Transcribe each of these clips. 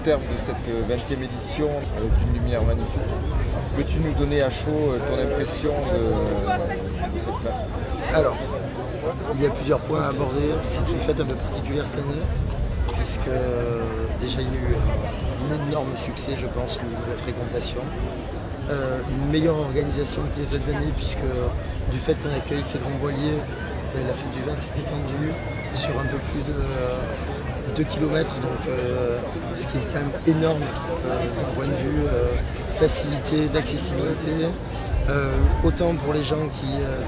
terme de cette 20e édition avec une lumière magnifique. Peux-tu nous donner à chaud ton impression de cette fête? Alors, il y a plusieurs points à aborder. C'est une fête un peu particulière cette année, puisque déjà il y a eu un énorme succès, je pense, au niveau de la fréquentation. Une meilleure organisation que les autres années, puisque du fait qu'on accueille ces grands voiliers, la fête du vin s'est étendue sur un peu plus de 2 km, donc ce qui est quand même énorme d'un point de vue facilité, d'accessibilité, autant pour les gens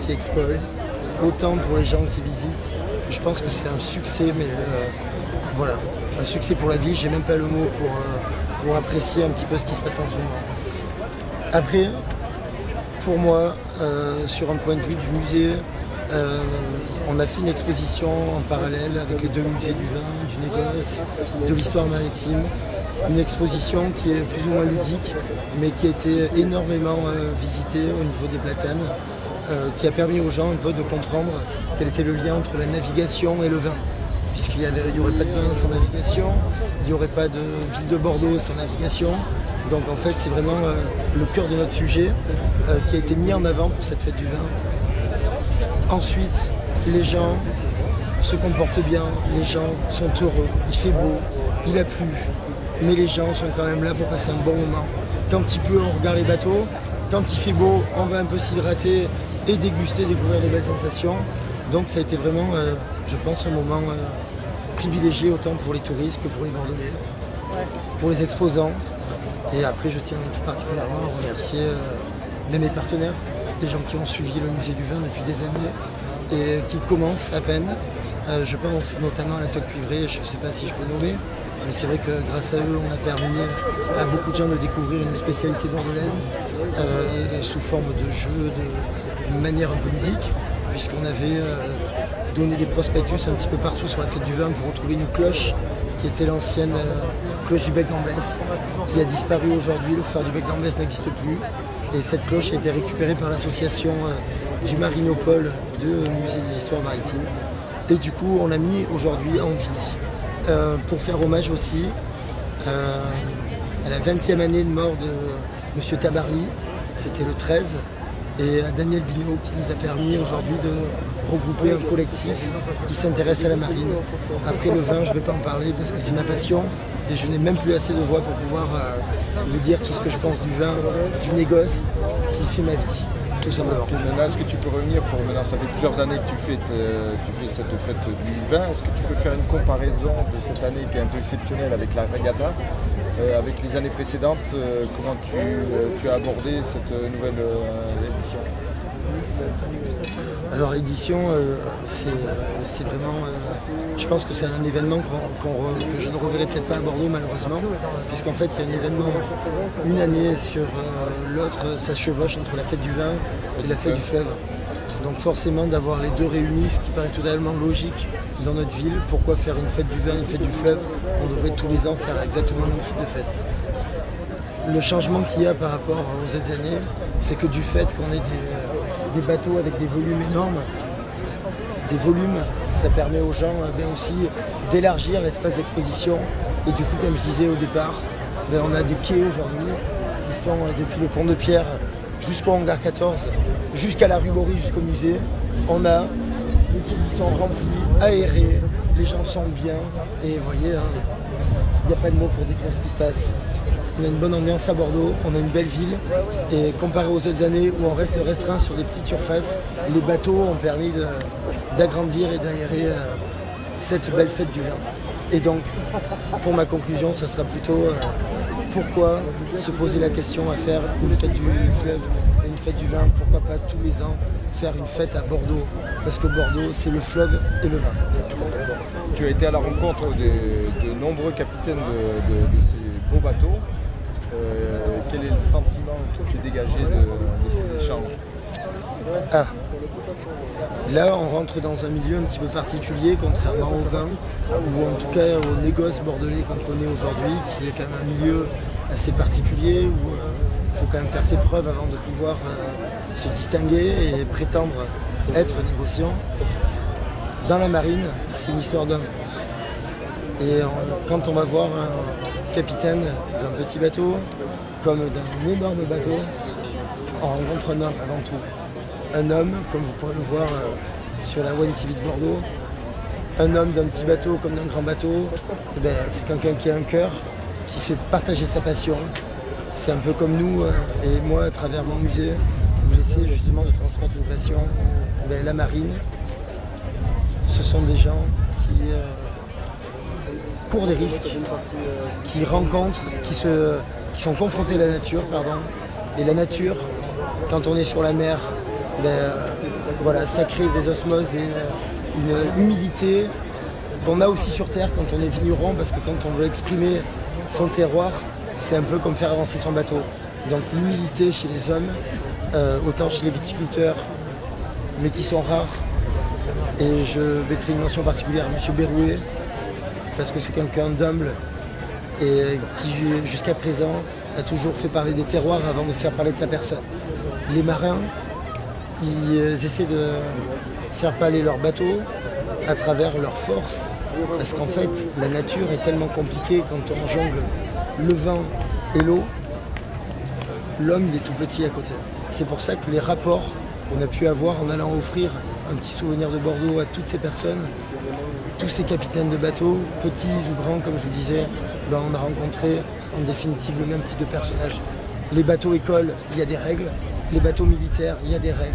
qui exposent, autant pour les gens qui visitent. Je pense que c'est un succès, mais voilà, un succès pour la ville. J'ai même pas le mot pour apprécier un petit peu ce qui se passe en ce moment. Après, pour moi, sur un point de vue du musée, on a fait une exposition en parallèle avec les deux musées du vin, du négoce, de l'histoire maritime. Une exposition qui est plus ou moins ludique, mais qui a été énormément visitée au niveau des platanes, qui a permis aux gens un peu de comprendre quel était le lien entre la navigation et le vin. Puisqu'il n'y aurait pas de vin sans navigation, il n'y aurait pas de ville de Bordeaux sans navigation. Donc en fait c'est vraiment le cœur de notre sujet qui a été mis en avant pour cette fête du vin. Ensuite, les gens se comportent bien, les gens sont heureux, il fait beau, il a plu, mais les gens sont quand même là pour passer un bon moment. Quand il pleut, on regarde les bateaux, quand il fait beau, on va un peu s'hydrater et déguster, découvrir des belles sensations. Donc ça a été vraiment, je pense, un moment privilégié autant pour les touristes que pour les Bordelais, pour les exposants. Et après, je tiens tout particulièrement à remercier mes partenaires, les gens qui ont suivi le musée du vin depuis des années et qui commencent à peine. Je pense notamment à la Toque Cuivrée, je ne sais pas si je peux nommer, mais c'est vrai que grâce à eux, on a permis à beaucoup de gens de découvrir une spécialité bordelaise sous forme de jeu, d'une manière un peu ludique, puisqu'on avait donné des prospectus un petit peu partout sur la fête du vin pour retrouver une cloche qui était l'ancienne cloche du Bec d'Ambès, qui a disparu aujourd'hui. Le phare du Bec d'Ambès n'existe plus. Et cette cloche a été récupérée par l'association du Marinopole de Musée d'Histoire Maritime. Et du coup, on l'a mis aujourd'hui en vie. Pour faire hommage aussi à la 20e année de mort de M. Tabarly, c'était le 13, et à Daniel Binot qui nous a permis aujourd'hui de regrouper un collectif qui s'intéresse à la marine. Après le vin, je ne vais pas en parler parce que c'est ma passion et je n'ai même plus assez de voix pour pouvoir vous dire tout ce que je pense du vin, du négoce qui fait ma vie, tout simplement. Maintenant, est-ce que tu peux revenir maintenant, ça fait plusieurs années que tu fais cette fête du vin, est-ce que tu peux faire une comparaison de cette année qui est un peu exceptionnelle avec la regatta, avec les années précédentes, comment tu as abordé cette nouvelle édition? Alors édition, c'est vraiment, je pense que c'est un événement que je ne reverrai peut-être pas à Bordeaux malheureusement, puisqu'en fait il y a un événement une année sur l'autre, ça chevauche entre la fête du vin et la fête du fleuve. Donc forcément d'avoir les deux réunis, ce qui paraît totalement logique dans notre ville, pourquoi faire une fête du vin et une fête du fleuve? On devrait tous les ans faire exactement le même type de fête. Le changement qu'il y a par rapport aux autres années, c'est que du fait qu'on ait des bateaux avec des volumes énormes, ça permet aux gens aussi d'élargir l'espace d'exposition. Et du coup, comme je disais au départ, on a des quais aujourd'hui qui sont depuis le pont de Pierre jusqu'au hangar 14, jusqu'à la rue Bory, jusqu'au musée. On a des quais qui sont remplis, aérés, les gens sont bien. Et vous voyez, il n'y a pas de mots pour décrire ce qui se passe. On a une bonne ambiance à Bordeaux, on a une belle ville. Et comparé aux autres années où on reste restreint sur des petites surfaces, les bateaux ont permis d'agrandir et d'aérer cette belle fête du vin. Et donc, pour ma conclusion, ça sera plutôt pourquoi se poser la question à faire une fête du fleuve et une fête du vin, pourquoi pas tous les ans faire une fête à Bordeaux, parce que Bordeaux c'est le fleuve et le vin. Tu as été à la rencontre de nombreux capitaines de ces beaux bateaux. Quel est le sentiment qui s'est dégagé de ces échanges? Là, on rentre dans un milieu un petit peu particulier, contrairement au vin, ou en tout cas au négoce bordelais qu'on connaît aujourd'hui, qui est quand même un milieu assez particulier, où il faut quand même faire ses preuves avant de pouvoir se distinguer et prétendre être négociant. Dans la marine, c'est une histoire d'homme. Et quand on va voir capitaine d'un petit bateau, comme d'un énorme bateau, on rencontre un homme avant tout. Un homme, comme vous pourrez le voir sur la One TV de Bordeaux, un homme d'un petit bateau comme d'un grand bateau, eh ben, c'est quelqu'un qui a un cœur, qui fait partager sa passion. C'est un peu comme nous et moi à travers mon musée, où j'essaie justement de transmettre une passion. Ben, la marine, ce sont des gens qui courent des risques, qui rencontrent, qui sont confrontés à la nature, pardon. Et la nature, quand on est sur la mer, ben, voilà, ça crée des osmoses et une humilité qu'on a aussi sur terre quand on est vigneron, parce que quand on veut exprimer son terroir, c'est un peu comme faire avancer son bateau. Donc l'humilité chez les hommes, autant chez les viticulteurs, mais qui sont rares. Et je mettrai une mention particulière à M. Berrouet, parce que c'est quelqu'un d'humble et qui jusqu'à présent a toujours fait parler des terroirs avant de faire parler de sa personne. Les marins, ils essaient de faire parler leur bateau à travers leur force, parce qu'en fait la nature est tellement compliquée quand on jongle le vent et l'eau. L'homme il est tout petit à côté. C'est pour ça que les rapports qu'on a pu avoir en allant offrir un petit souvenir de Bordeaux à toutes ces personnes, tous ces capitaines de bateaux, petits ou grands comme je vous disais, ben on a rencontré en définitive le même type de personnage. Les bateaux écoles, il y a des règles. Les bateaux militaires, il y a des règles.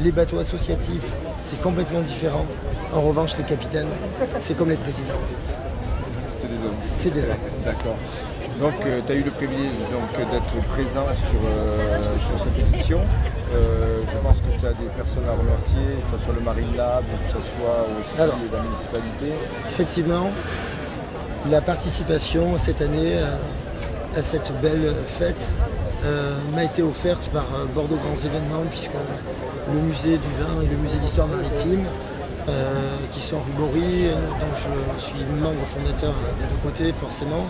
Les bateaux associatifs, c'est complètement différent. En revanche, les capitaines, c'est comme les présidents. C'est des hommes. C'est des hommes. D'accord. Donc, tu as eu le privilège d'être présent sur cette édition. Je pense que tu as des personnes à remercier, que ce soit le Marine Lab, que ce soit aussi la municipalité. Effectivement, la participation cette année à cette belle fête m'a été offerte par Bordeaux Grands Événements, puisque le musée du vin et le musée d'histoire maritime, qui sont rue Bory, dont je suis membre fondateur des deux côtés forcément,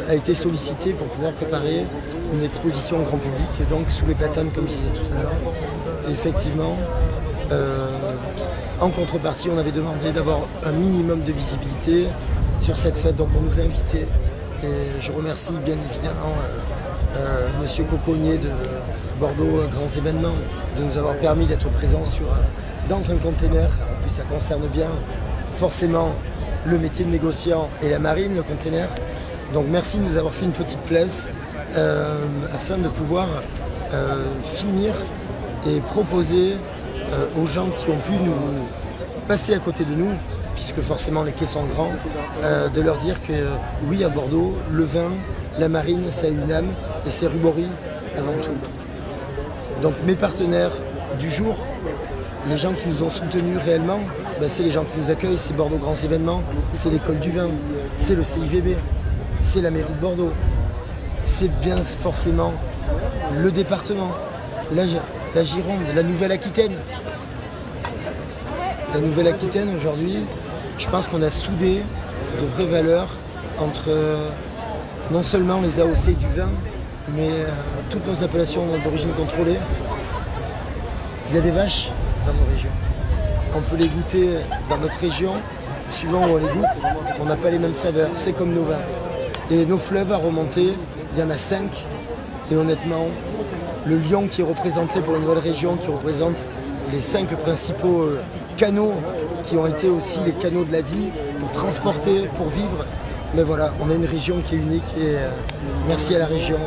a été sollicité pour pouvoir préparer une exposition au grand public, et donc sous les platanes comme je disais tout à l'heure. Et effectivement, en contrepartie, on avait demandé d'avoir un minimum de visibilité sur cette fête, donc on nous a invités. Et je remercie bien évidemment Monsieur Coconnier de Bordeaux Grands Événements de nous avoir permis d'être présents dans un container. En plus, ça concerne bien forcément le métier de négociant et la marine, le container. Donc merci de nous avoir fait une petite place afin de pouvoir finir et proposer aux gens qui ont pu nous passer à côté de nous, puisque forcément les quais sont grands, de leur dire que oui, à Bordeaux, le vin, la marine, ça a une âme, et c'est rue Bory avant tout. Donc mes partenaires du jour, les gens qui nous ont soutenus réellement, ben, c'est les gens qui nous accueillent, c'est Bordeaux Grands Événements, c'est l'école du vin, c'est le CIVB, c'est la mairie de Bordeaux, c'est bien forcément le département, la Gironde, la Nouvelle-Aquitaine. La Nouvelle-Aquitaine aujourd'hui, je pense qu'on a soudé de vraies valeurs entre non seulement les AOC du vin, mais toutes nos appellations d'origine contrôlée. Il y a des vaches dans nos régions. On peut les goûter dans notre région, suivant où on les goûte, on n'a pas les mêmes saveurs, c'est comme nos vins. Et nos fleuves à remonter, il y en a 5. Et honnêtement, le Lyon qui est représenté pour une nouvelle région, qui représente les 5 principaux canaux qui ont été aussi les canaux de la vie pour transporter, pour vivre. Mais voilà, on a une région qui est unique et merci à la région,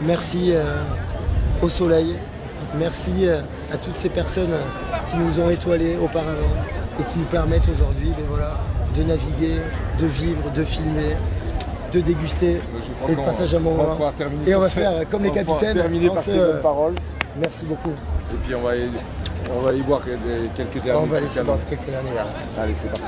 merci au soleil, merci à toutes ces personnes qui nous ont étoilés auparavant et qui nous permettent aujourd'hui de naviguer, de vivre, de filmer, de déguster et de partager un moment. Et on va faire comme les capitaines. Terminer par ces bonnes paroles. Merci beaucoup. Et puis on va aller boire quelques derniers. On va aller se boire quelques derniers verres. Allez, c'est parti.